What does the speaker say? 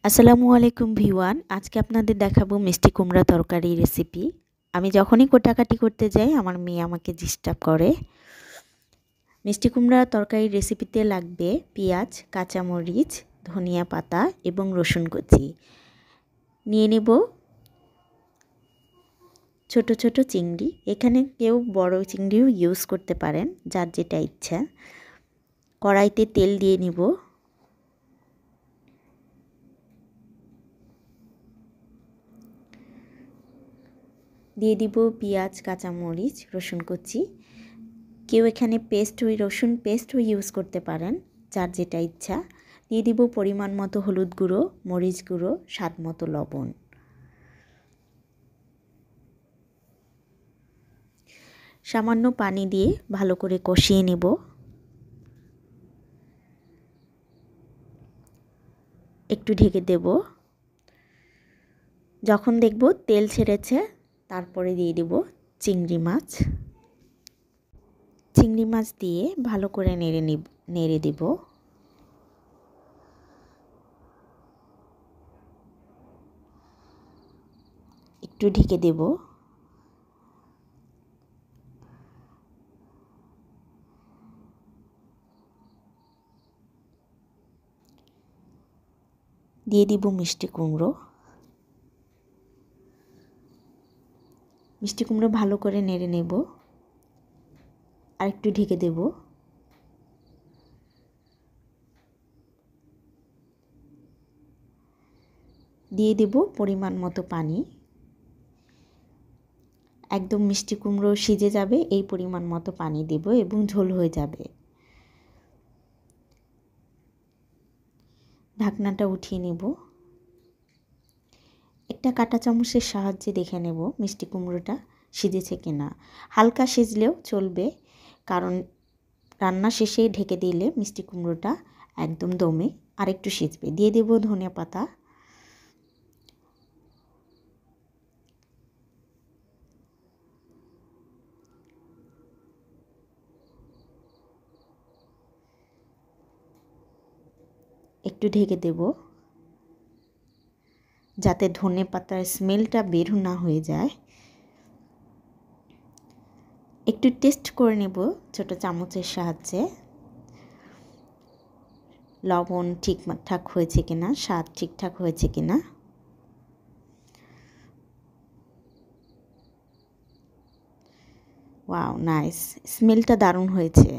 আসসালামু আলাইকুম ভিওয়ান। আজকে আপনাদের দেখাবো মিষ্টি কুমড়া তরকারি রেসিপি। আমি যখনই কোটাকাটি করতে যাই আমার মেয়ে আমাকে ডিস্টার্ব করে। মিষ্টি কুমড়া তরকারি রেসিপিতে লাগবে পেঁয়াজ, কাঁচামরিচ, ধনিয়া পাতা এবং রসুন কুচি। নিয়ে নেব ছোট ছোট চিংড়ি। এখানে কেউ বড় চিংড়িও ইউজ করতে পারেন, যার যেটা ইচ্ছা। কড়াইতে তেল দিয়ে নিব। দিয়ে দিব পেঁয়াজ, কাঁচামরিচ, রসুন কুচি। কেউ এখানে রসুন পেস্টও ইউজ করতে পারেন, যার যেটা ইচ্ছা। দিয়ে দিব পরিমাণ মতো হলুদ গুঁড়ো, মরিচ গুঁড়ো, স্বাদ মতো লবণ। সামান্য পানি দিয়ে ভালো করে কষিয়ে নেব। একটু ঢেকে দেব। যখন দেখব তেল ছেড়েছে তারপরে দিয়ে দিব চিংড়ি মাছ। চিংড়ি মাছ দিয়ে ভালো করে নেড়ে দেব। একটু ঢেকে দেব। দিয়ে দিব মিষ্টি কুমড়ো। মিষ্টি কুমড়ো ভালো করে নেড়ে নেব। আর একটু ঢেকে দেব। দিয়ে দেব পরিমাণ মতো পানি। একদম মিষ্টি কুমড়ো সিজে যাবে এই পরিমাণ মতো পানি দেব এবং ঝোল হয়ে যাবে। ঢাকনাটা উঠিয়ে নেব। একটা কাঁটা চামচের সাহায্যে দেখে নেব মিষ্টি কুমড়োটা সিজেছে কিনা। হালকা সিজলেও চলবে, কারণ রান্না শেষে ঢেকে দিলে মিষ্টি কুমড়োটা একদম দমে আরেকটু সিজবে। দিয়ে দেব ধনিয়া পাতা। একটু ঢেকে দেব যাতে ধনে পাতার স্মেলটা বের না হয়ে যায়। একটু টেস্ট করে নেব ছোট চামচের সাহায্যে, লবণ ঠিকঠাক হয়েছে কিনা, স্বাদ ঠিকঠাক হয়েছে কিনা। ওয়াও, নাইস, স্মেলটা দারুণ হয়েছে।